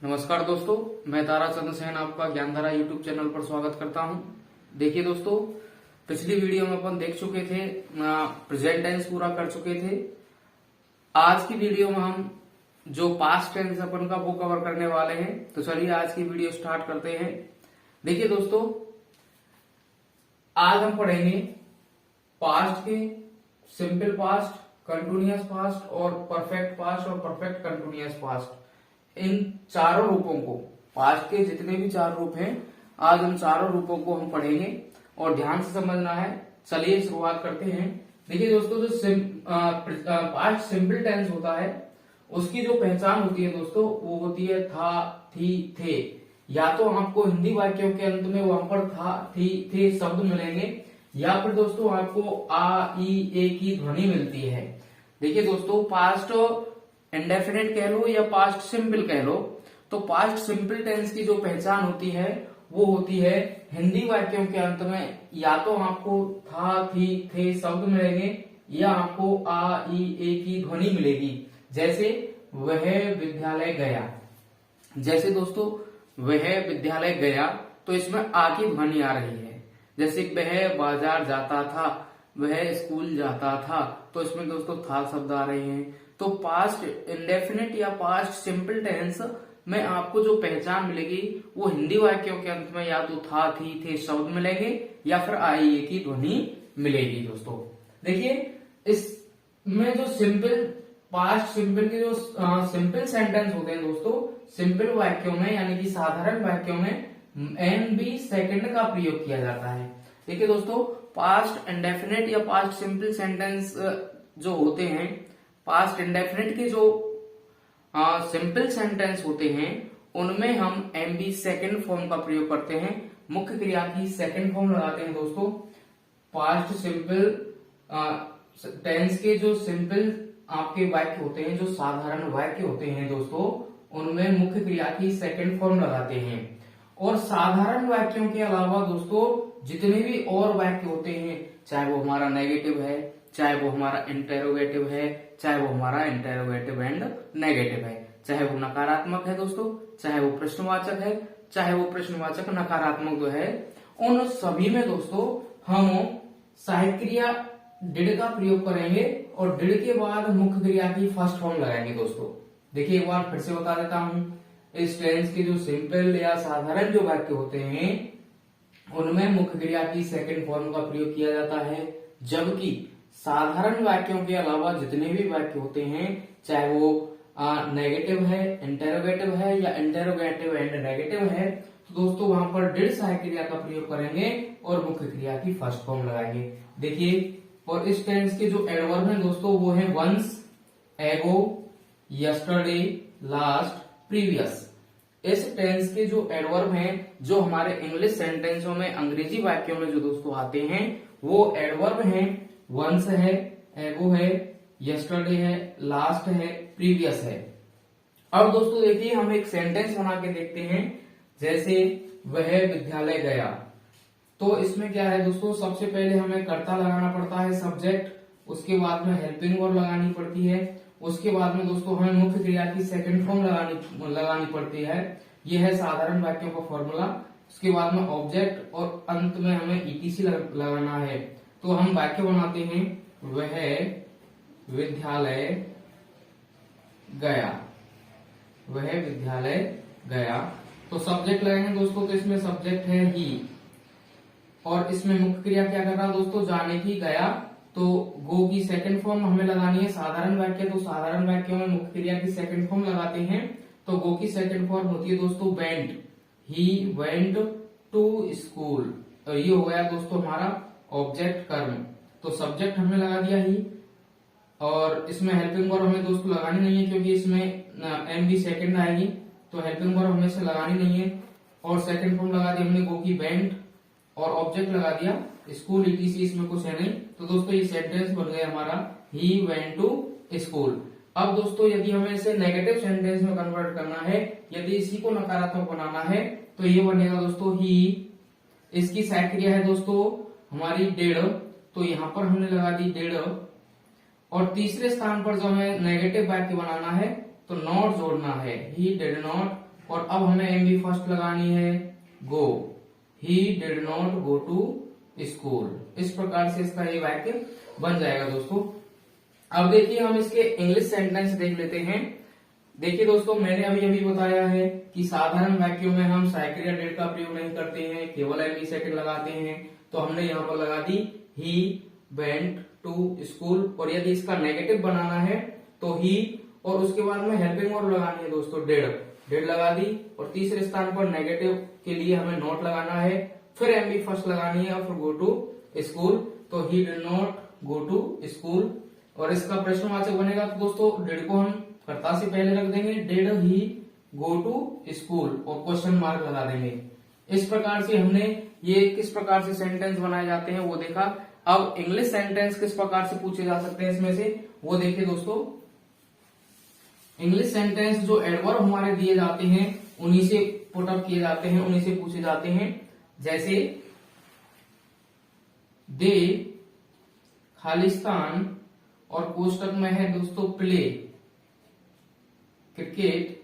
नमस्कार दोस्तों, मैं ताराचंद्र सेन आपका ज्ञानधारा यूट्यूब चैनल पर स्वागत करता हूं। देखिए दोस्तों, पिछली वीडियो में अपन देख चुके थे, प्रेजेंट टेंस पूरा कर चुके थे। आज की वीडियो में हम जो पास्ट टेंस अपन का वो कवर करने वाले हैं। तो चलिए आज की वीडियो स्टार्ट करते हैं। देखिए दोस्तों, आज हम पढ़ेंगे पास्ट के सिंपल पास्ट, कंटिन्यूअस पास्ट और परफेक्ट पास्ट और परफेक्ट कंटिन्यूअस पास्ट, इन चारों रूपों को, पास्ट के जितने भी चार रूप हैं, आज हम चारों रूपों को हम पढ़ेंगे और ध्यान से समझना है। चलिए शुरुआत करते हैं। देखिए दोस्तों, जो पास्ट सिंपल टेंस होता है उसकी जो पहचान होती है दोस्तों, वो होती है था, थी, थे। या तो आपको हिंदी वाक्यों के अंत में वहां पर था, थी, थे शब्द मिलेंगे, या फिर दोस्तों आपको आ, ई, ए की ध्वनि मिलती है। देखिए दोस्तों, पास्ट इंडेफिनिट कह लो या पास्ट सिंपल कह लो, तो पास्ट सिंपल टेंस की जो पहचान होती है वो होती है हिंदी वाक्यों के अंत में या तो आपको था, थी, थे शब्द मिलेंगे, या आपको आ, ई, ए की ध्वनि मिलेगी। जैसे वह विद्यालय गया। जैसे दोस्तों वह विद्यालय गया, तो इसमें आ की ध्वनि आ रही है। जैसे वह बाजार जाता था, वह स्कूल जाता था, तो इसमें दोस्तों था शब्द आ रहे हैं। तो पास्ट इंडेफिनिट या पास्ट सिंपल टेंस में आपको जो पहचान मिलेगी वो हिंदी वाक्यों के अंत में या तो था, थी, थे शब्द मिलेंगे, या फिर आई, ए की ध्वनि मिलेगी। दोस्तों देखिए, इसमें जो सिंपल पास्ट सिंपल के जो सिंपल सेंटेंस होते हैं दोस्तों, सिंपल वाक्यों में यानी कि साधारण वाक्यों में एन बी सेकंड का प्रयोग किया जाता है। देखिए दोस्तों, पास्ट इंडेफिनिट या पास्ट सिंपल सेंटेंस जो होते हैं, पास्ट इंडेफिनिट के जो सिंपल सेंटेंस होते हैं उनमें हम एम बी सेकेंड फॉर्म का प्रयोग करते हैं। मुख्य क्रिया की सेकेंड फॉर्म लगाते हैं दोस्तों। पास्ट सिंपल टेंस के जो सिंपल आपके वाक्य होते हैं, जो साधारण वाक्य होते हैं दोस्तों, उनमें मुख्य क्रिया की सेकेंड फॉर्म लगाते हैं। और साधारण वाक्यों के अलावा दोस्तों जितने भी और वाक्य होते हैं, चाहे वो हमारा नेगेटिव है, चाहे वो हमारा इंटेरोगेटिव है, चाहे वो हमारा इंटेरोगेटिव एंड नेगेटिव है, चाहे वो नकारात्मक है दोस्तों, चाहे वो प्रश्नवाचक है, चाहे वो प्रश्नवाचक नकारात्मक जो है, उन सभी में दोस्तों हम सहायक क्रिया डिड का प्रयोग करेंगे और डिड के बाद मुख्य क्रिया की फर्स्ट फॉर्म लगाएंगे। दोस्तों देखिए, एक बार फिर से बता देता हूं, इस टेंस के जो सिंपल या साधारण जो वाक्य होते हैं उनमें मुख्य क्रिया की सेकंड फॉर्म का प्रयोग किया जाता है, जबकि साधारण वाक्यों के अलावा जितने भी वाक्य होते हैं, चाहे वो नेगेटिव है, इंटेरोगेटिव है या इंटेरोगेटिव एंड नेगेटिव है, तो दोस्तों वहां पर डिड सहायक क्रिया का प्रयोग करेंगे और मुख्य क्रिया की फर्स्ट फॉर्म लगाएंगे। देखिए, और इस टेंस के जो एडवर्ब हैं दोस्तों वो है वंस, एगो, यस्टरडे, लास्ट, प्रीवियस। इस टेंस के जो एडवर्ब हैं, जो हमारे इंग्लिश सेंटेंसों में, अंग्रेजी वाक्यों में जो दोस्तों आते हैं, वो एडवर्ब हैं वंस है, एगो है, यस्टरडे है, लास्ट है, प्रीवियस है। अब दोस्तों देखिए, हम एक सेंटेंस बना के देखते हैं। जैसे वह विद्यालय गया, तो इसमें क्या है दोस्तों, सबसे पहले हमें कर्ता लगाना पड़ता है, सब्जेक्ट, उसके बाद में हेल्पिंग वर्ब लगानी पड़ती है, उसके बाद में दोस्तों हमें मुख्य क्रिया की सेकंड फॉर्म लगानी पड़ती है। यह है साधारण वाक्यों का फॉर्मूला। उसके बाद में ऑब्जेक्ट और अंत में हमें ईटीसी लगाना है। तो हम वाक्य बनाते हैं, वह विद्यालय गया, वह विद्यालय गया। तो सब्जेक्ट लगाएंगे दोस्तों, तो इसमें सब्जेक्ट है ही, और इसमें मुख्य क्रिया क्या कर रहा है दोस्तों, जाने की, गया। तो गो की सेकंड फॉर्म हमें लगानी है। साधारण वाक्य, तो साधारण वाक्यों में मुख्य क्रिया की सेकंड फॉर्म लगाते हैं। तो गो की सेकंड फॉर्म होती है दोस्तों went, he went to school. तो ये हो गया दोस्तों हमारा ऑब्जेक्ट कर्म। तो सब्जेक्ट हमने लगा दिया ही, और इसमें हेल्पिंग वर्ब हमें दोस्तों लगानी नहीं है क्योंकि इसमें एम बी सेकंड आएगी, तो हेल्पिंग वर्ब हमें से लगानी नहीं है। और सेकंड फॉर्म लगा दी हमने गो की वेंट, और ऑब्जेक्ट लगा दिया स्कूल, ईटीसी, इसमें कुछ है नहीं। तो दोस्तों ये सेंटेंस बन गया हमारा, ही वेंट टू स्कूल। अब दोस्तों यदि हमें इसे नेगेटिव सेंटेंस में कन्वर्ट करना है, यदि इसी को नकारात्मक बनाना है, तो ये बनेगा दोस्तों ही। इसकी सहायक क्रिया है दोस्तों हमारी डेड, तो यहाँ पर हमने लगा दी डेड। और तीसरे स्थान पर जो हमें नेगेटिव वाक्य बनाना है तो नॉट जोड़ना है, ही डिड नॉट और अब हमें एम बी फर्स्ट लगानी है go, he did not go to school. इस प्रकार से इसका ये वाक्य बन जाएगा दोस्तों। अब देखिए हम इसके इंग्लिश सेंटेंस देख लेते हैं। देखिए दोस्तों, मैंने अभी अभी बताया है कि साधारण वाक्यों में हम साइकिल या डेड का प्रयोग नहीं करते हैं, केवल एम बी सेकंड लगाते हैं। तो हमने यहाँ पर लगा दी ही वेंट टू स्कूल, और यदि इसका नेगेटिव बनाना है तो ही, और उसके बाद में हेल्पिंग वर्ब लगानी है दोस्तों डेड, डेड लगा दी, और तीसरे स्थान पर नेगेटिव के लिए हमें नॉट लगाना है, फिर एम बी फर्स्ट लगानी है और फिर गो टू स्कूल। तो he did not go to school, और इसका प्रश्नवाचक बनेगा तो दोस्तों डेड को हम कर्ता से पहले रख देंगे, did he go to school, और क्वेश्चन मार्क लगा देंगे। इस प्रकार से हमने ये किस प्रकार से सेंटेंस बनाए जाते हैं वो देखा। अब इंग्लिश सेंटेंस किस प्रकार से पूछे जा सकते हैं इसमें से वो देखिए दोस्तों। इंग्लिश सेंटेंस जो एडवर्ब हमारे दिए जाते हैं उन्हीं से पुट अप किए जाते हैं, उन्हीं से पूछे जाते हैं। जैसे दे खालिस्तान, और कोष्टक में है दोस्तों play cricket,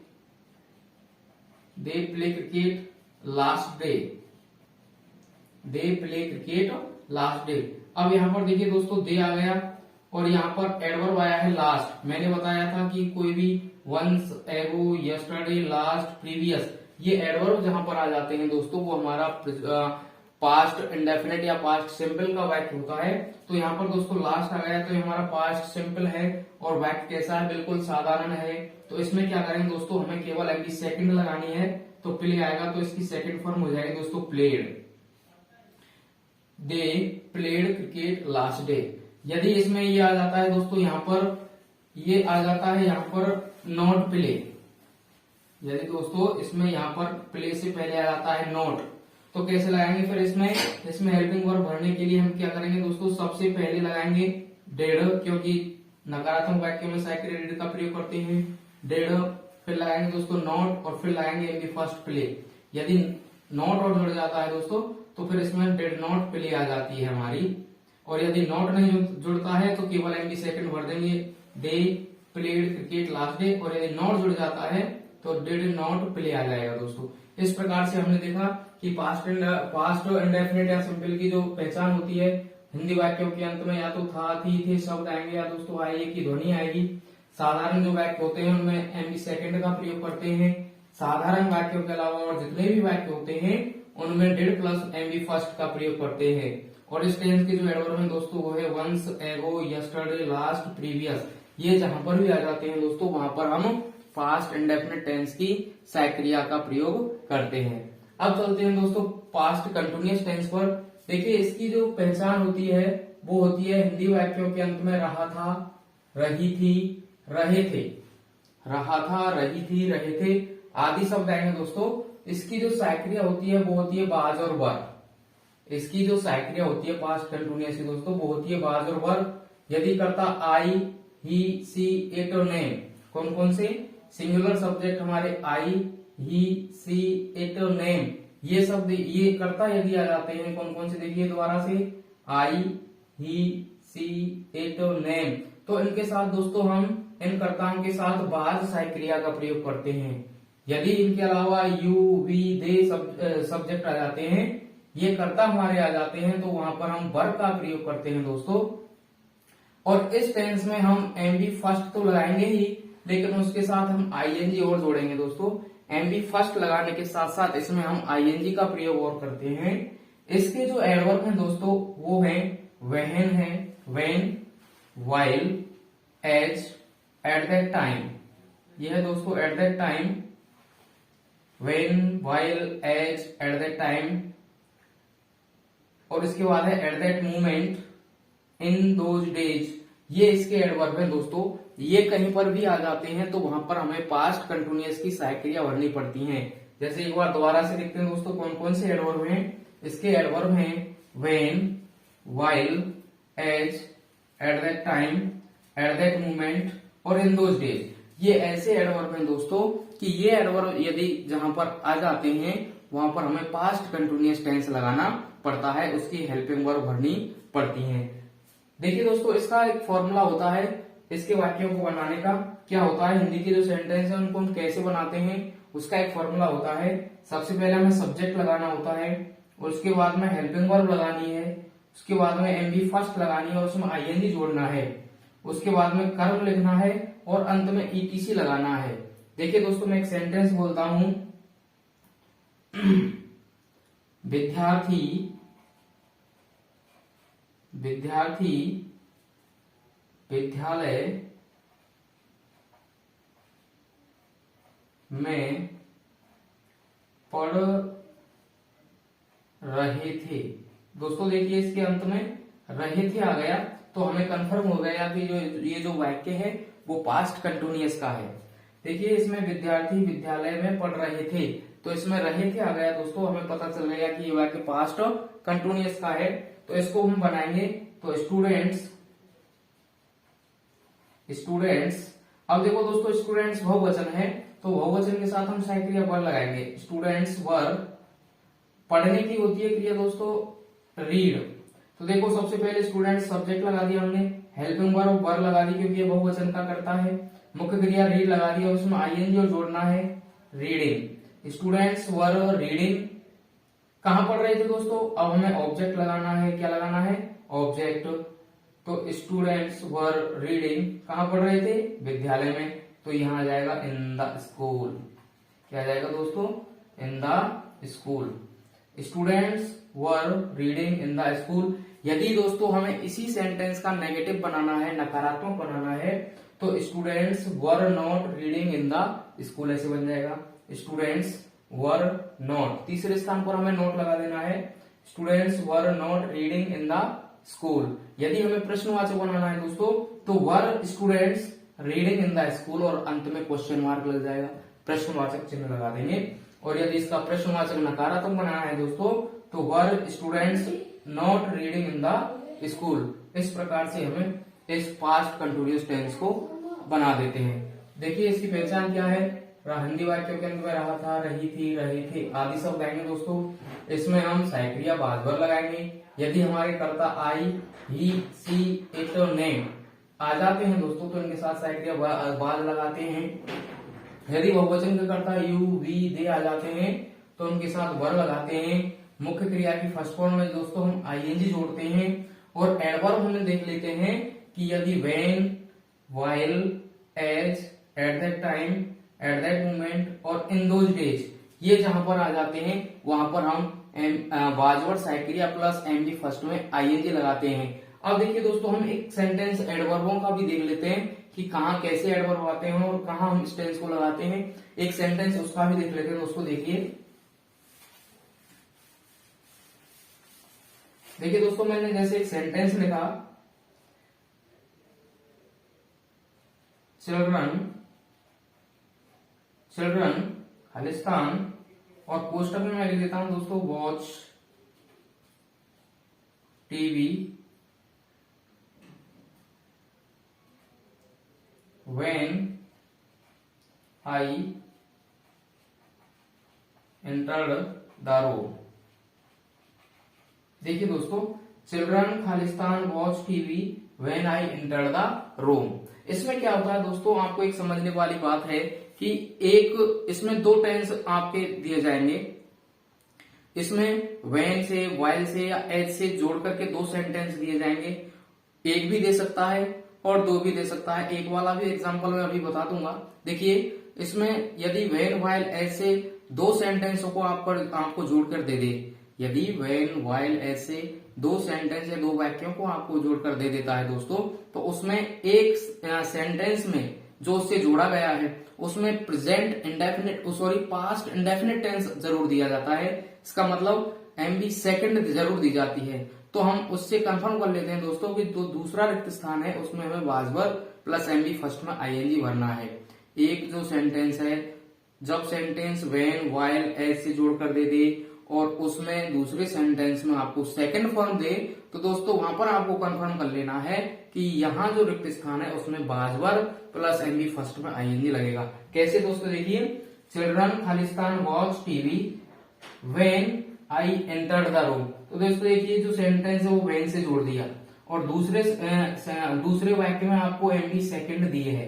they play cricket last day, they play cricket last day. अब यहाँ पर देखिए दोस्तों दे आ गया, और यहाँ पर एडवर्ब आया है लास्ट। मैंने बताया था कि कोई भी वंस, एगो, यस्टरडे, लास्ट, प्रीवियस, ये एडवर्ब जहां पर आ जाते हैं दोस्तों वो हमारा पास्ट इंडेफिनिट या पास्ट सिंपल का वाक्य होता है। तो यहाँ पर दोस्तों लास्ट आ गया तो ये हमारा पास्ट सिंपल है, और वाक्य कैसा है, बिल्कुल साधारण है। तो इसमें क्या करेंगे दोस्तों, हमें केवल एम बी सेकंड लगानी है, तो प्ले आएगा तो इसकी सेकंड फॉर्म हो जाएगी दोस्तों played, they played cricket last day. यदि इसमें ये आ जाता है दोस्तों, यहाँ पर ये आ जाता है यहाँ पर नॉट प्ले, यदि दोस्तों इसमें यहाँ पर प्ले से पहले आ जाता है नॉट, तो कैसे लगाएंगे फिर इसमें हेल्पिंग वर्ब भरने के लिए हम क्या करेंगे दोस्तों, सबसे पहले लगाएंगे डेड, क्योंकि नकारात्मक वाक्य में साइकिल डेड का प्रयोग करते हैं, डेड, फिर लगाएंगे दोस्तों नॉट, और फिर लगाएंगे एम बी फर्स्ट प्ले। यदि नॉट और जुड़ जाता है दोस्तों तो फिर इसमें डेड नॉट प्ले आ जाती है हमारी, और यदि नॉट नहीं जुड़ता है तो केवल एम बी सेकंड भर देंगे, day played cricket last day, और यदि नॉट जुड़ जाता है तो डिड नॉट प्ले आ जाएगा दोस्तों। इस प्रकार से हमने देखा कि पास्ट इंडेफिनिट या सिंपल की जो पहचान होती है, हिंदी वाक्यों के अंत में या तो था, थी, थे शब्द आएंगे, या दोस्तों आइए की ध्वनि आएगी। साधारण जो वाक्य होते हैं उनमें एम बी सेकंड का प्रयोग करते हैं। साधारण वाक्यों के अलावा और जितने भी वाक्य होते हैं उनमें did plus M B first का प्रयोग करते हैं। और इस टेंस के जो एडवर्ब है दोस्तों वो है वंस, एगो, यस्टरडे, लास्ट, प्रीवियस। ये जहां पर भी आ जाते हैं दोस्तों वहां पर हम पास्ट इंडेफिनिट टेंस की सहायक क्रिया का प्रयोग करते हैं। अब चलते हैं दोस्तों पास्ट कंटिन्यूअस टेंस पर। देखिए इसकी जो पहचान होती है वो होती है हिंदी वाक्यों के अंत में रहा था, रही थी, रहे थे, रहा था, रही थी, रहे थे आदि शब्द आएंगे दोस्तों। इसकी जो सहायक क्रिया होती है वो होती है बाज और वर। इसकी जो सहायक क्रिया होती है पास्ट कंटिन्यूअस की दोस्तों वो होती है बाज और वर। यदि करता आई, ही, सी, इट और नेम, कौन कौन से सिंगुलर सब्जेक्ट हमारे आई, ही, सी, इट और नेम, ये शब्द ये करता यदि आ जाते हैं कौन कौन से देखिए दोबारा से, आई, ही, सी, इट और नेम, तो इनके साथ दोस्तों हम इन कर्ताओं के साथ बाज सहायक क्रिया का प्रयोग करते हैं। यदि इनके अलावा यू, वी, दे सब्जेक्ट आ जाते हैं, ये कर्ता हमारे आ जाते हैं, तो वहां पर हम वर्ब का प्रयोग करते हैं दोस्तों। और इस टेंस में हम एम बी फर्स्ट तो लगाएंगे ही, लेकिन उसके साथ हम आईएनजी और जोड़ेंगे दोस्तों। एम बी फर्स्ट लगाने के साथ साथ इसमें हम आईएनजी का प्रयोग और करते हैं। इसके जो एडवर्ब हैं दोस्तों वो है व्हेन है, when, while, as, at that time. यह है दोस्तों at that time, when, while, as, at that time. और इसके बाद है at that moment, in those days. ये इसके एडवर्ब है दोस्तों। ये कहीं पर भी आ जाते हैं तो वहां पर हमें पास्ट कंटिन्यूअस की सहायक क्रिया भरनी पड़ती है। जैसे एक बार दोबारा से देखते हैं दोस्तों कौन कौन से एडवर्ब हैं। इसके एडवर्ब हैं when, while, as, at that time, at that moment और इन दोज डेज। ये ऐसे एडवर्ब हैं दोस्तों कि ये एडवर्ब यदि जहां पर आ जाते हैं वहां पर हमें पास्ट कंटिन्यूअस टेंस लगाना पड़ता है, उसकी हेल्पिंग वर्ब भरनी पड़ती है। देखिए दोस्तों इसका एक फॉर्मूला होता है इसके वाक्यों को बनाने का। क्या होता है, हिंदी के जो सेंटेंस है उनको हम कैसे बनाते हैं उसका एक फॉर्मूला होता है। सबसे पहले हमें सब्जेक्ट लगाना होता है, और उसके बाद में हेल्पिंग वर्ब लगानी है, उसके बाद में एमबी फर्स्ट लगानी है और उसमें आईएनजी जोड़ना है, उसके बाद में कर्म लिखना है और अंत में ईटीसी लगाना है। देखिए दोस्तों मैं एक सेंटेंस बोलता हूं, विद्यार्थी विद्यालय में पढ़ रहे थे। दोस्तों देखिए इसके अंत में रहे थे आ गया, तो हमें कंफर्म हो गया कि ये जो वाक्य है वो पास्ट कंटिन्यूअस का है। देखिए इसमें विद्यार्थी विद्यालय में पढ़ रहे थे, तो इसमें रहे थे आ गया दोस्तों, हमें पता चल गया कि ये वाक्य पास्ट कंटिन्यूअस का है। तो इसको हम बनाएंगे, तो स्टूडेंट्स, अब देखो दोस्तों स्टूडेंट्स बहुवचन है, तो बहुवचन के साथ हम सहायक क्रिया वर लगाएंगे। स्टूडेंट्स वर, पढ़ने की होती है क्रिया दोस्तों रीड। तो देखो सबसे पहले स्टूडेंट्स सब्जेक्ट लगा दिया हमने, हेल्पिंग वर्ब वर लगा दी क्योंकि ये बहुवचन का करता है, मुख्य क्रिया रीड लगा दिया, उसमें आईएनजी और जोड़ना है रीडिंग। स्टूडेंट्स वर रीडिंग, कहां पढ़ रहे थे दोस्तों, अब हमें ऑब्जेक्ट लगाना है, क्या लगाना है ऑब्जेक्ट। तो स्टूडेंट्स वर रीडिंग, कहां पढ़ रहे थे विद्यालय में, तो यहां आ जाएगा इन द स्कूल। क्या आ जाएगा दोस्तों इन the school. Students were reading in the school. यदि दोस्तों हमें इसी सेंटेंस का नेगेटिव बनाना है, नकारात्मक बनाना है, तो students were not reading in the school ऐसे बन जाएगा। स्टूडेंट्स वर नॉट, तीसरे स्थान पर हमें नोट लगा देना है, students were not reading in the school. यदि हमें प्रश्नवाचक बनाना है दोस्तों, तो were students reading in the school और अंत में क्वेश्चन मार्क लग जाएगा, प्रश्नवाचक चिन्ह लगा देंगे। और यदि इसका प्रश्नवाचक नकारात्मक बनाना है दोस्तों, तो were students not reading in the school. इस प्रकार से हमें इस पास्ट कंटिन्यूअस टेंस को बना देते हैं। देखिए इसकी पहचान क्या है, हिंदी वाक्यों के अंत में रहा था, रही थी, रहे थे आदि सब लगाएंगे दोस्तों। इसमें हम सहायक क्रिया बाजवर लगाएंगे। यदि हमारे कर्ता आई, ही, सी, इट, ने आ जाते हैं दोस्तों, तो इनके साथ सहायक क्रिया बाज लगाते हैं। यदि बहुवचन के कर्ता यू, वी, दे आ जाते हैं, तो उनके साथ वर लगाते हैं। मुख्य क्रिया की फर्स्ट फॉर्म में दोस्तों हम आईएनजी जोड़ते हैं। और एडवर्ब हमें देख लेते हैं कि यदि when, while, as, at that time, at that moment और इन दोज डेज, ये जहां पर आ जाते हैं वहां पर हम बाजवर्ड सहायक क्रिया प्लस एमजी फर्स्ट में आईएनजी लगाते हैं। अब देखिए दोस्तों हम एक सेंटेंस एडवर्बों का भी देख लेते हैं कि कहाँ कैसे एडवर्ब आते हैं और कहाँ हम इस टेंस को लगाते हैं। एक सेंटेंस उसका भी देख लेते हैं दोस्तों। देखिए दोस्तों मैंने जैसे एक सेंटेंस लिखा, चिल्ड्रन खालिस्तान, और पोस्टर में मैं लिख देता हूं दोस्तों watch TV when I entered the room. देखिए दोस्तों children Khalistan watch TV when I entered the room. इसमें क्या होता है दोस्तों, आपको एक समझने वाली बात है कि एक इसमें दो टेंस आपके दिए जाएंगे। इसमें व्हेन से, व्हाइल से या एज से जोड़ करके दो सेंटेंस दिए जाएंगे। एक भी दे सकता है और दो भी दे सकता है। एक वाला भी एग्जांपल मैं अभी बता दूंगा। देखिए इसमें यदि व्हेन, व्हाइल, एज से दो सेंटेंसों को आपको जोड़कर दे दे, यदि व्हेन, व्हाइल, एज से दो सेंटेंस या दो वाक्यों को आपको जोड़कर दे देता है दोस्तों, तो उसमें एक सेंटेंस में जो उससे जोड़ा गया है उसमें present indefinite past indefinite tense जरूर दिया जाता है। इसका मतलब एमबी सेकंड जरूर दी जाती है। तो हम उससे कंफर्म कर लेते हैं दोस्तों कि जो दूसरा रिक्त स्थान है उसमें हमें वाजवर प्लस एमबी फर्स्ट में आईएनजी भरना है। एक जो सेंटेंस है, जब सेंटेंस व्हेन, व्हाइल, एज से जोड़कर दे दे और उसमें दूसरे सेंटेंस में आपको सेकंड फॉर्म दे, तो दोस्तों वहां पर आपको कंफर्म कर लेना है कि यहाँ जो रिक्त स्थान है उसमें बाजवर प्लस एमबी फर्स्ट में आईएनजी लगेगा। कैसे दोस्तों, देखिए children Khalistan watch TV when I entered the room. तो दोस्तों देखिए जो सेंटेंस है वो व्हेन से जोड़ दिया और दूसरे वाक्य में आपको एमबी सेकंड दिए है।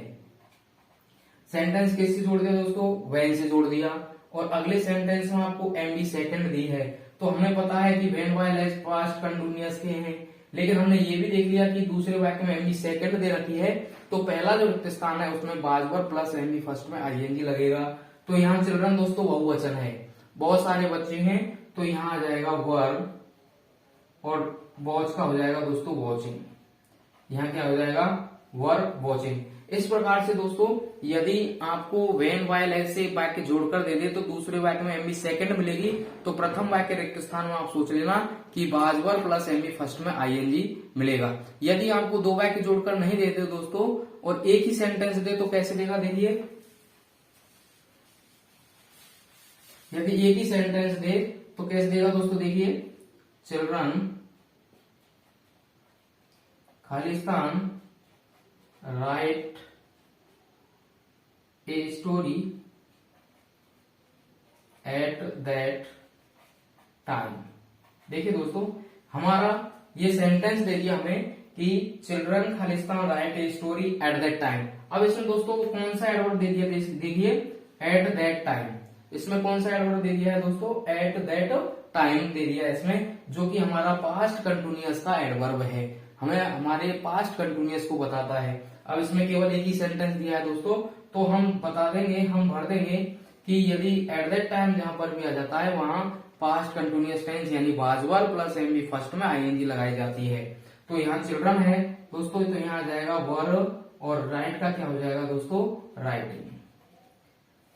सेंटेंस किससे जोड़ दिया दोस्तों, व्हेन से जोड़ दिया। और अगले सेंटेंस में आपको एमबी सेकंड दी है, तो हमें पता है कि when while as past continuous के हैं, लेकिन हमने ये भी देख लिया कि दूसरे वाक्य में एमबी सेकंड दे रखी है, तो पहला जो रिक्त स्थान है उसमें was verb plus MB first में आईएनजी लगेगा। तो यहाँ चिल्ड्रन दोस्तों बहुवचन है, बहुत सारे बच्चे हैं, तो यहाँ आ जाएगा वर्ब और वॉच का हो जाएगा दोस्तों वॉचिंग। यहाँ क्या हो जाएगा, वर्ब वॉचिंग। इस प्रकार से दोस्तों यदि आपको व्हेन वाइल एज से वाक्य जोड़कर दे दे तो दूसरे वाक्य में एमबी सेकंड मिलेगी, तो प्रथम वाक्य रिक्त स्थान में आप सोच लेना कि was verb plus MB first में आईएनजी मिलेगा। यदि आपको दो वाक्य जोड़कर नहीं देते दोस्तों और एक ही सेंटेंस दे तो कैसे देगा, देखिए यदि एक ही सेंटेंस दे तो कैसे देगा दोस्तों, देखिए children Khalistan right a story at that time. देखिए दोस्तों हमारा ये सेंटेंस दे दिया हमें कि children Khalistan right a story at that time. अब इसमें दोस्तों कौन सा एडवर्ब दे दिया, देखिए एट दैट टाइम। इसमें कौन सा एडवर्ब दे दिया है दोस्तों, एट दैट टाइम दे दिया है इसमें, जो कि हमारा पास्ट कंटिन्यूअस का एडवर्ब है, हमें हमारे पास्ट कंटिन्यूअस को बताता है। अब इसमें केवल एक ही सेंटेंस दिया है दोस्तों, तो हम बता देंगे, हम भर देंगे कि यदि एट दैट टाइम जहां पर भी आ जाता है वहां पास्ट कंटिन्यूअस टेंस यानी was verb plus MB first में आईएनजी लगाई जाती है। तो यहाँ चिल्ड्रन है दोस्तों, तो यहाँ आ जाएगा वर्ब और राइट का क्या हो जाएगा दोस्तों, राइटिंग।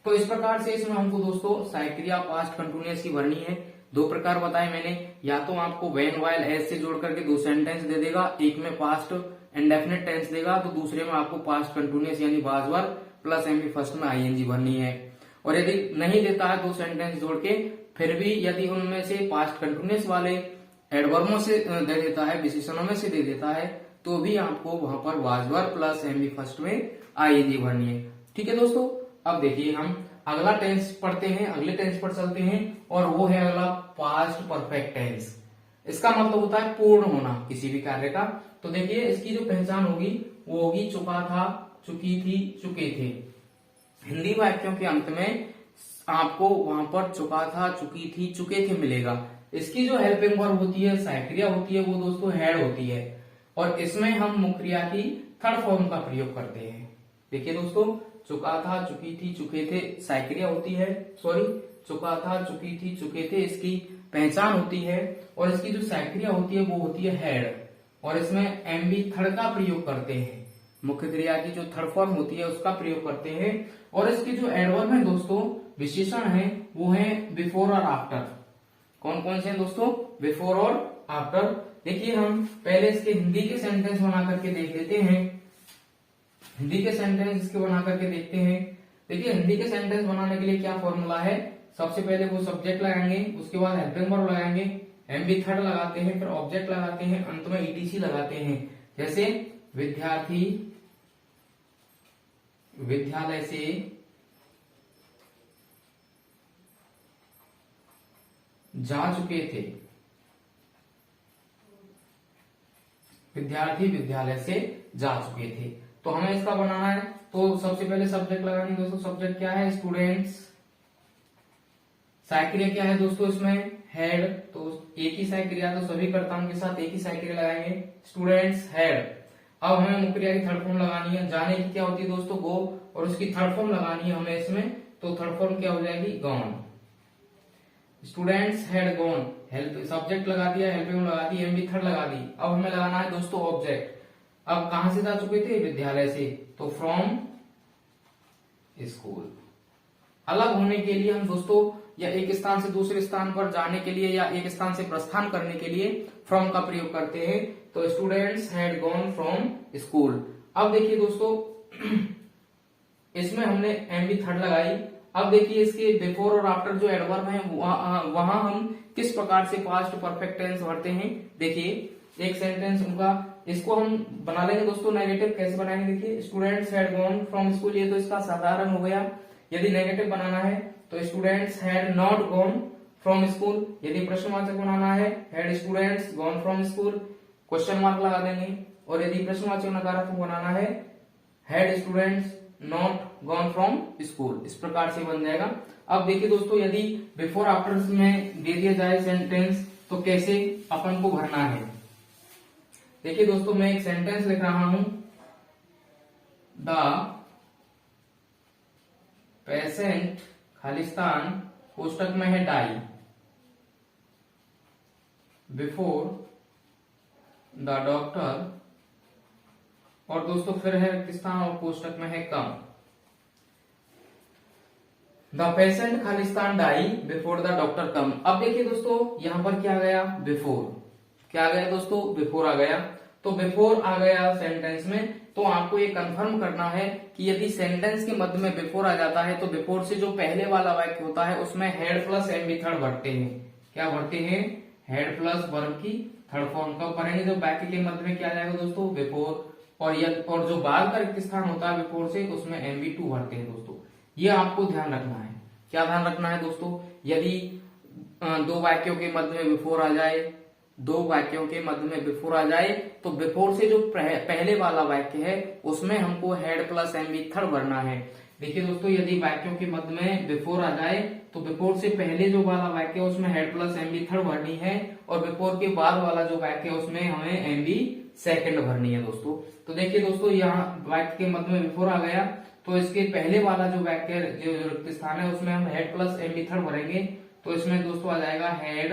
तो इस प्रकार से इसमें हमको दोस्तों सहायक क्रिया पास्ट कंटिन्यूअस की भरनी है। दो प्रकार बताए मैंने, या तो आपको व्हेन वाइल एज से जोड़ करके दो सेंटेंस दे देगा, एक में पास्ट इंडेफिनिट टेंस देगा तो दूसरे में आपको पास्ट कंटिन्यूअस यानी was verb plus MB first में आईएनजी भरनी है। और यदि नहीं देता है दो सेंटेंस जोड़ के, फिर भी यदि उनमें से पास्ट कंटिन्यूअस वाले एडवर्बों से दे देता है, विशेषणों में से दे देता है, तो भी आपको वहां पर was verb plus MB first में आईएनजी भरनी है। ठीक है दोस्तों, अब देखिए हम अगला टेंस पढ़ते हैं, अगले टेंस पर चलते हैं, और वो है अगला पास्ट परफेक्ट टेंस। इसका मतलब होता है पूर्ण होना किसी भी कार्य का। तो देखिए इसकी जो पहचान होगी वो होगी चुका था, चुकी थी, चुके थे। हिंदी वाक्यों के अंत में आपको वहां पर चुका था, चुकी थी, चुके थे मिलेगा। इसकी जो हेल्पिंग वर्ब होती है, सहायक क्रिया होती है, वो दोस्तों हैड होती है, और इसमें हम मुख्य क्रिया की थर्ड फॉर्म का प्रयोग करते हैं। देखिए दोस्तों चुका था, चुकी थी, चुके थे सहायक क्रिया होती है, सॉरी चुका था, चुकी थी, चुके थे इसकी पहचान होती है, और इसकी जो सहायक क्रिया होती है वो होती है हैड, और इसमें एमबी थर्ड का प्रयोग करते हैं। मुख्य क्रिया की जो थर्ड फॉर्म होती है उसका प्रयोग करते हैं। और इसके जो एडवर्ब है दोस्तों, विशेषण है, वो है बिफोर और आफ्टर। कौन कौन से हैं दोस्तों, बिफोर और आफ्टर। देखिए हम पहले इसके हिंदी के सेंटेंस बना करके देख लेते हैं, हिंदी के सेंटेंस इसके बना करके देखते हैं। देखिए हिंदी के सेंटेंस बनाने के लिए क्या फॉर्मूला है, सबसे पहले वो सब्जेक्ट लगाएंगे, उसके बाद हेल्पिंग वर्ब लगाएंगे, एमबी थर्ड लगाते हैं, फिर ऑब्जेक्ट लगाते हैं, अंत में ईटीसी लगाते हैं। जैसे विद्यार्थी विद्यालय से जा चुके थे, विद्यार्थी विद्यालय से जा चुके थे। तो हमें इसका बनाना है, तो सबसे पहले सब्जेक्ट लगानी दोस्तों। सब्जेक्ट क्या है, स्टूडेंट्स। सहायक क्रिया क्या है दोस्तों इसमें, हैड। तो एक ही सहायक क्रिया, तो सभी कर्ताओं के साथ एक ही सहायक क्रिया लगाएंगे, स्टूडेंट्स हैड। अब हमें मुख्य क्रिया की थर्ड फॉर्म लगानी है। जाने की क्या होती है दोस्तों, गो, और उसकी थर्ड फॉर्म लगानी है हमें इसमें, तो थर्ड फॉर्म क्या हो जाएगी, gone. Students had gone, help subject लगा दिया, हेल्पिंग लगा दी, एमबी थर्ड लगा दी। अब हमें लगाना है दोस्तों ऑब्जेक्ट। अब कहां से जा चुके थे, विद्यालय से, तो फ्रॉम स्कूल। अलग होने के लिए हम दोस्तों, या एक स्थान से दूसरे स्थान पर जाने के लिए, या एक स्थान से प्रस्थान करने के लिए फ्रॉम का प्रयोग करते हैं। तो students had gone from school. अब देखिए दोस्तों इसमें हमने एमबी थर्ड लगाई। अब देखिए इसके बिफोर और आफ्टर जो एडवर्ब है वहां हम किस प्रकार से पास्ट परफेक्ट टेंस भरते हैं। देखिए एक सेंटेंस उनका, इसको हम बना लेंगे दोस्तों नेगेटिव। कैसे बनाएंगे, देखिए students had gone from school, ये तो इसका साधारण हो गया। यदि नेगेटिव बनाना है तो students had not gone from school. यदि प्रश्नवाचक बनाना है, had students gone from school, question mark लगा देंगे। और यदि प्रश्नवाचक नकारात्मक बनाना है, had students not gone from school, इस प्रकार से बन जाएगा। अब देखिए दोस्तों, यदि बिफोर आफ्टर में दे दिया जाए सेंटेंस तो कैसे अपन को भरना है। देखिए दोस्तों, मैं एक सेंटेंस लिख रहा हूं, द पेशेंट खालिस्तान कोष्टक में है डाई बिफोर द डॉक्टर, और दोस्तों फिर है रिक्तस्थान और कोष्टक में है कम। द पेशेंट खालिस्तान die before the doctor come. अब देखिए दोस्तों, यहां पर क्या आ गया, बिफोर। क्या आ गया दोस्तों, बिफोर आ गया। तो बिफोर आ गया सेंटेंस में, तो आपको ये कंफर्म करना है कि यदि सेंटेंस के मध्य में बिफोर आ जाता है तो बिफोर से जो पहले वाला वाक्य होता है उसमें हेड प्लस एमवी थर्ड भरते हैं। क्या भरते हैं, हेड प्लस वर्ब की थर्ड फॉर्म। कब भरेंगे, जब वाक्य के मध्य में क्या आ जाएगा दोस्तों, बिफोर, और जो बाद का रिक्त स्थान होता है बिफोर से उसमें एमवी टू भरते हैं दोस्तों। ये आपको ध्यान रखना है। क्या ध्यान रखना है दोस्तों, यदि दो वाक्यों के मध्य में बिफोर आ जाए, दो वाक्यों के मध्य में बिफोर आ जाए तो बिफोर से जो पहले वाला वाक्य है उसमें हमको हेड प्लस एमवी थर्ड भरना है। देखिए दोस्तों, यदि वाक्यों के मध्य में बिफोर आ जाए तो बिफोर से पहले जो वाला वाक्य है उसमें हेड प्लस एमवी थर्ड भरनी है, और बिफोर के बाद वाला जो वाक्य है उसमें हमें एमवी सेकंड भरनी है दोस्तों। तो देखिए दोस्तों, यहाँ वाक्य के मध्य में बिफोर आ गया तो इसके पहले वाला जो वाक्य जो रिक्त स्थान है उसमें हम हेड प्लस एमवी थर्ड भरेंगे। तो इसमें दोस्तों आ जाएगा हेड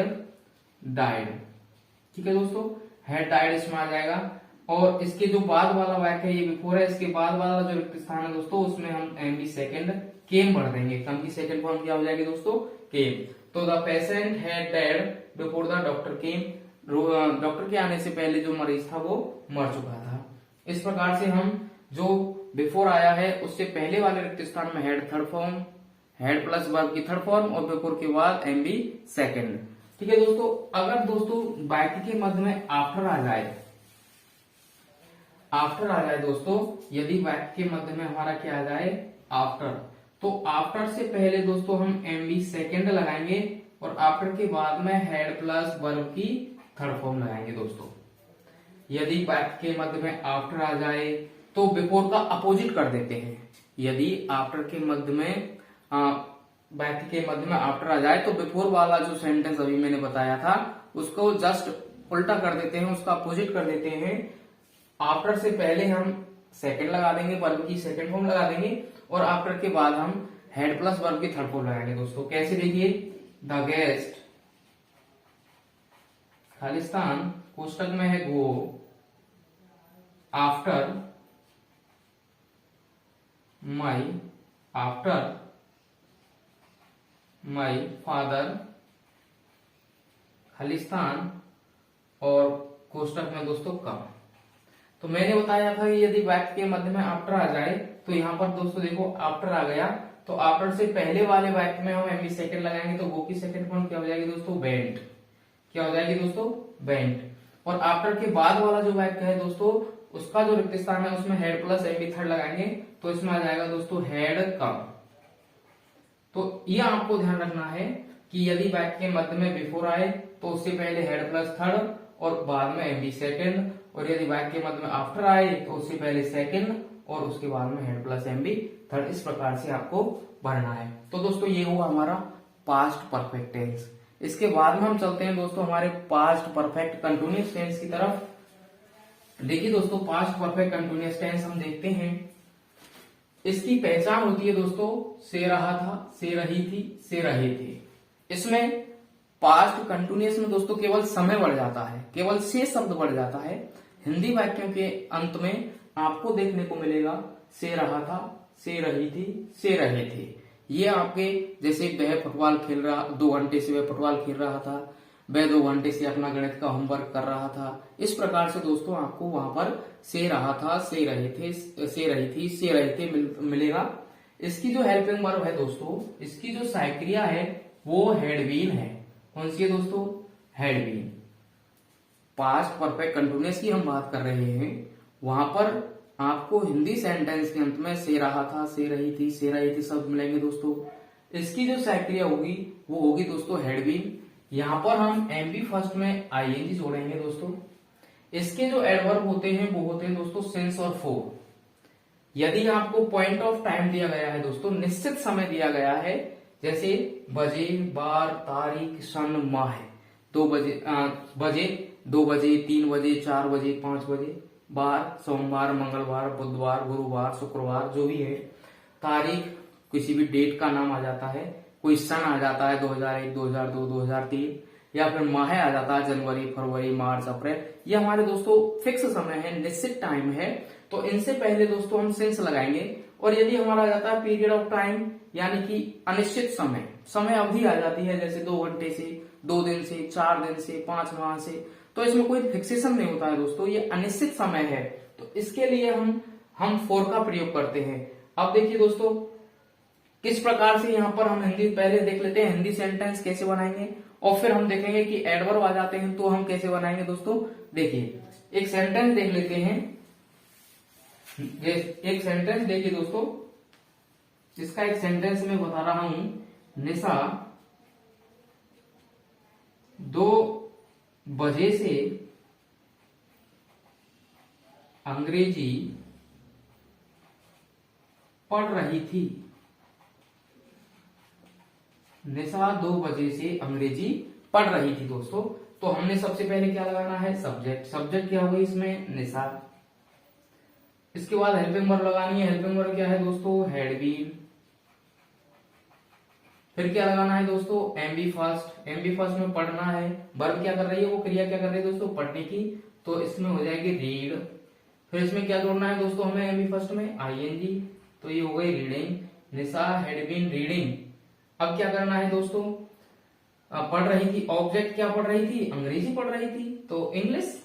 डाइड। ठीक है दोस्तों, हेड डाइड इसमें आ जाएगा। और इसके जो बाद वाला वाक्य है ये बिफोर है, इसके बाद वाला जो रिक्त स्थान है दोस्तों उसमें हम एमवी सेकंड केम भर देंगे। कम की सेकंड फॉर्म क्या हो जाएगी दोस्तों, केम। तो the patient had died before the doctor came. Doctor के आने से पहले जो मरीज था वो मर चुका था। इस प्रकार से हम जो बिफोर आया है उससे पहले वाले रिक्त स्थान में head third form, head plus verb की थर्ड फॉर्म, और बिफोर के बाद एमवी सेकंड। ठीक है दोस्तों, अगर दोस्तों वाक्य के मध्य में आफ्टर आ जाए, आफ्टर आ जाए दोस्तों, यदि वाक्य के मध्य में हमारा क्या आ जाए, आफ्टर, तो आफ्टर से पहले दोस्तों हम एमवी सेकंड लगाएंगे और आफ्टर के बाद में हेड प्लस वर्ब की थर्ड फॉर्म लगाएंगे दोस्तों। यदि वाक्य के मध्य में आफ्टर आ जाए तो बिफोर का अपोजिट कर देते हैं। यदि आफ्टर के मध्य में वाक्य के मध्य में आफ्टर आ जाए तो बिफोर वाला जो सेंटेंस अभी मैंने बताया था उसको जस्ट उल्टा कर देते हैं, उसका अपोजिट कर देते हैं। आफ्टर से पहले हम सेकंड लगा देंगे, वर्ब की सेकंड फॉर्म लगा देंगे, और आफ्टर के बाद हम हेड प्लस वर्ब की थर्ड फॉर्म लगाएंगे दोस्तों। कैसे, देखिए, द गेस्ट खालिस्तान कोष्टक में है go after my father Khalistan, और कोष्टक में दोस्तों कम। तो मैंने बताया था कि यदि वाक्य के मध्य में आफ्टर आ जाए तो यहाँ पर दोस्तों देखो आफ्टर आ गया, तो आफ्टर से पहले वाले वाक्य में हम एमवी सेकंड लगाएंगे तो गो की सेकंड फॉर्म क्या हो जाएगी दोस्तों, वेंट। क्या हो जाएगी दोस्तों, वेंट। और आफ्टर के बाद वाला जो वाक्य है दोस्तों उसका जो रिक्त स्थान है उसमें हेड प्लस एमवी थर्ड लगाएंगे तो इसमें आ जाएगा दोस्तों हेड कम। तो ये आपको ध्यान रखना है कि यदि वाक्य के मध्य में बिफोर आए तो उससे पहले हेड प्लस थर्ड और बाद में एमवी सेकंड, और यदि वाक्य के मध्य में आफ्टर आए तो उससे पहले सेकंड और उसके बाद में हेड प्लस एमवी थर्ड। इस प्रकार से आपको भरना है। तो दोस्तों ये हुआ हमारा पास्ट परफेक्ट टेंस। इसके बाद में हम चलते हैं दोस्तों हमारे पास्ट परफेक्ट कंटिन्यूअस टेंस की तरफ। देखिए दोस्तों, पास्ट परफेक्ट कंटिन्यूअस टेंस हम देखते हैं। इसकी पहचान होती है दोस्तों से रहा था, से रही थी, से रहे थे। इसमें पास्ट कंटिन्यूअस में दोस्तों केवल समय बढ़ जाता है, केवल से शब्द बढ़ जाता है। हिंदी वाक्यों के अंत में आपको देखने को मिलेगा से रहा था, से रही थी, से रहे थे। ये आपके जैसे वह फुटबॉल खेल रहा, 2 घंटे से वह फुटबॉल खेल रहा था, वह 2 घंटे से अपना गणित का होमवर्क कर रहा था। इस प्रकार से दोस्तों आपको वहां पर से रहा था, से रहे थे, से रही थी, से रहे थे मिलेगा। इसकी जो हेल्पिंग वर्ब है दोस्तों, इसकी जो सहायक क्रिया है वो हैड बीन है। कौन सी है दोस्तों, had been. Past perfect continuous की हम बात कर रहे हैं, वहां पर आपको हिंदी सेंटेंस के अंत में से रहा था, से रही थी, से रही थी शब्द मिलेंगे दोस्तों। इसकी जो सहायक क्रिया होगी वो होगी दोस्तों हैड बीन। यहां पर हम एमवी फर्स्ट में आईएनजी जोड़ेंगे दोस्तों। इसके जो एडवर्ब होते हैं वो होते हैं दोस्तों सिंस और फॉर। यदि आपको पॉइंट ऑफ टाइम दिया गया है दोस्तों, निश्चित समय दिया गया है, जैसे बजे, बार, तारीख, सन, माह, 2 बजे, बजे 2 बजे, 3 बजे, 4 बजे, 5 बजे, बार सोमवार, मंगलवार, बुधवार, गुरुवार, शुक्रवार, जो भी है, तारीख किसी भी डेट का नाम आ जाता है, कोई सन आ जाता है 2001, 2002, 2003, या फिर माह आ जाता है जनवरी, फरवरी, मार्च, अप्रैल। ये हमारे दोस्तों फिक्स समय है, निश्चित टाइम है। तो इनसे पहले दोस्तों हम सिंस लगाएंगे। और यदि हमारा आ जाता है पीरियड ऑफ टाइम, यानी कि अनिश्चित समय, समय अवधि आ जाती है, जैसे 2 घंटे से, 2 दिन से, 4 दिन से, 5 माह से, तो इसमें कोई फिक्सेशन नहीं होता है दोस्तों, ये अनिश्चित समय है। तो इसके लिए हम फॉर का प्रयोग करते हैं। अब देखिए दोस्तों, किस प्रकार से यहाँ पर हम हिंदी पहले देख लेते हैं, हिंदी सेंटेंस कैसे बनाएंगे, और फिर हम देखेंगे कि एडवर्ब आ जाते हैं तो हम कैसे बनाएंगे दोस्तों। देखिए एक सेंटेंस देख लेते हैं, एक सेंटेंस देखिए दोस्तों, इसका एक सेंटेंस मैं बता रहा हूं। निशा 2 बजे से अंग्रेजी पढ़ रही थी। निशा 2 बजे से अंग्रेजी पढ़ रही थी दोस्तों। तो हमने सबसे पहले क्या लगाना है, सब्जेक्ट। सब्जेक्ट क्या होगी इसमें, निशा। इसके बाद हेल्पिंग वर्ब लगानी है। हेल्पिंग वर्ब क्या है दोस्तों, हैड बीन। फिर क्या लगाना है दोस्तों, एमबी फर्स्ट। एमबी फर्स्ट में पढ़ना है, वर्ब क्या कर रही है, वो क्रिया क्या कर रही है दोस्तों, पढ़ने की, तो इसमें हो जाएगी रीड। फिर इसमें क्या जोड़ना है दोस्तों हमें, एमबी फर्स्ट में आईएनजी, तो ये हो गई reading. Nisha had been reading. अब क्या करना है दोस्तों, पढ़ रही थी, ऑब्जेक्ट क्या पढ़ रही थी, अंग्रेजी पढ़ रही थी, तो English.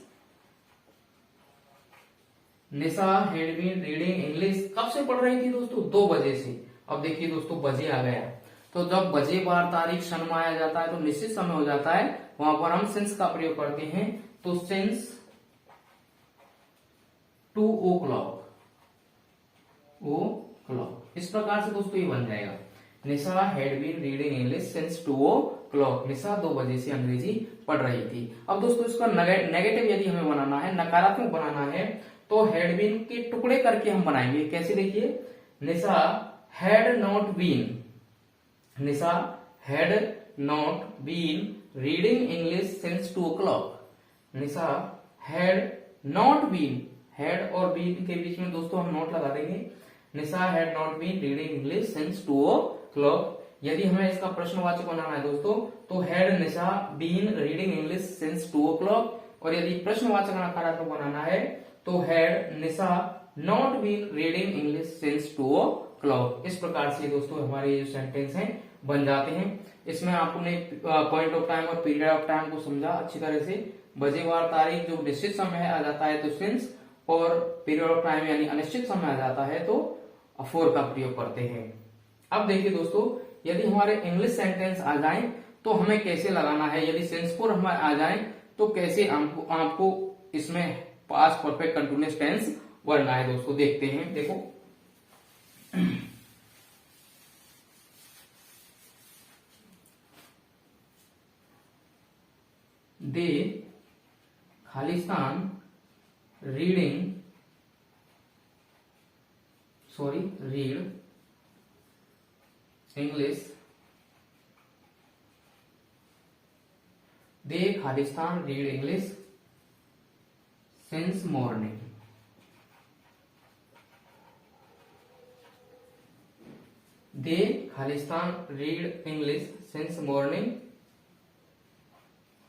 Nisha had been reading English. कब से पढ़ रही थी दोस्तों, 2 बजे से। अब देखिए दोस्तों, बजे आ गया, तो जब बजे, बार, तारीख, सन, माह आ जाता है तो निश्चित समय हो जाता है, वहां पर हम सिंस का प्रयोग करते हैं। तो सिंस 2 o'clock, इस प्रकार से दोस्तों ये बन जाएगा। Nisha had been reading English since 2 o'clock। Nisha 2 बजे से अंग्रेजी पढ़ रही थी। अब दोस्तों इसका नेगेटिव यदि हमें बनाना है, नकारात्मक बनाना है, तो हैड बीन के टुकड़े करके हम बनाएंगे। कैसे, देखिए, Nisha had not been, Nisha had not been reading English since 2 o'clock। Nisha had not been, had और बीन के बीच में दोस्तों हम नोट लगा देंगे। Nisha had not been reading English since 2 o'clock। यदि हमें इसका प्रश्नवाचक बनाना है दोस्तों, तो had Nisha been reading English since 2 o'clock। और यदि प्रश्नवाचक नकारात्मक बनाना है, तो had Nisha not been reading English since 2 o'clock। इस प्रकार से दोस्तों हमारे जो सेंटेंस हैं बन जाते हैं। इसमें आपने पॉइंट ऑफ टाइम और पीरियड ऑफ टाइम को समझा अच्छी तरह से। बजे, बार, तारीख जो निश्चित समय आ जाता है तो सिंस, और पीरियड ऑफ टाइम यानी अनिश्चित समय आ जाता है तो फॉर का प्रयोग करते हैं। अब देखिए दोस्तों, यदि हमारे इंग्लिश सेंटेंस आ जाए तो हमें कैसे लगाना है, यदि सेंस फॉर हमें आ जाए तो कैसे आपको इसमें पास्ट परफेक्ट कंटिन्यूअस टेंस बनना है दोस्तों। देखते हैं, देखो दे खालिस्तान रीड इंग्लिश, दे खालिस्तान read English since morning. They खालिस्तान read English since morning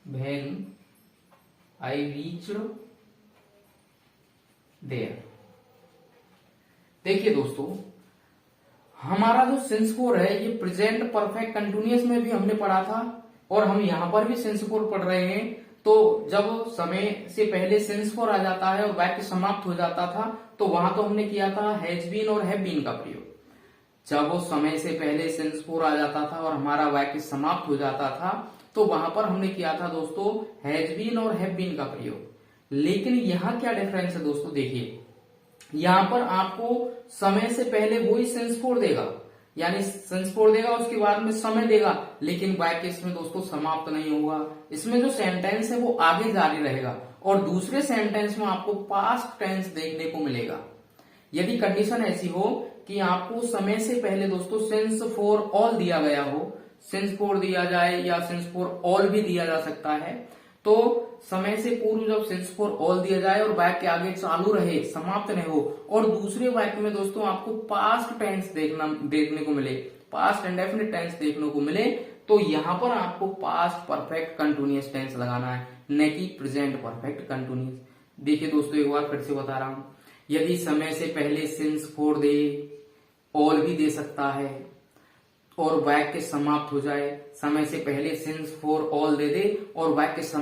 when I reached there। देखिए दोस्तों, हमारा जो सिंस फोर है ये प्रेजेंट परफेक्ट कंटिन्यूअस में भी हमने पढ़ा था, और हम यहां पर भी सिंस फोर पढ़ रहे हैं। तो जब समय से पहले सिंस फोर आ जाता है और वाक्य समाप्त हो जाता था, तो वहां तो हमने किया था हैज बीन और हैव बीन का प्रयोग। जब वो समय से पहले सिंस फोर आ जाता था और हमारा वाक्य समाप्त हो जाता था, तो वहां पर हमने किया था दोस्तों हैज बीन और हैव बीन का प्रयोग। लेकिन यहां क्या डिफरेंस है दोस्तों, देखिए यहां पर आपको समय से पहले वही सेंस फोर देगा, यानी सेंस फोर देगा, उसके बाद में समय देगा, लेकिन वाक्य इसमें दोस्तों समाप्त नहीं होगा। इसमें जो सेंटेंस है वो आगे जारी रहेगा, और दूसरे सेंटेंस में आपको पास्ट टेंस देखने को मिलेगा। यदि कंडीशन ऐसी हो कि आपको समय से पहले दोस्तों सिंस फॉर ऑल दिया गया हो, सिंस फॉर दिया जाए या सिंस फॉर ऑल भी दिया जा सकता है, तो समय से पूर्व जब सिंस फॉर ऑल दिया जाए और वाक्य के आगे चालू रहे, समाप्त नहीं हो, और दूसरे वाक्य में दोस्तों आपको पास्ट टेंस देखने को मिले, पास्ट इंडेफिनिट टेंस देखने को मिले, तो यहां पर आपको पास्ट परफेक्ट कंटिन्यूअस टेंस लगाना है, न कि प्रेजेंट परफेक्ट कंटिन्यूअस। देखिए दोस्तों एक बार फिर से बता रहा हूं, यदि समय से पहले सिंस फॉर दे, ऑल भी दे सकता है, और वाक्य समाप्त हो जाए, समय से पहले सिंस फॉर ऑल दे दे और वाक्य समाप्त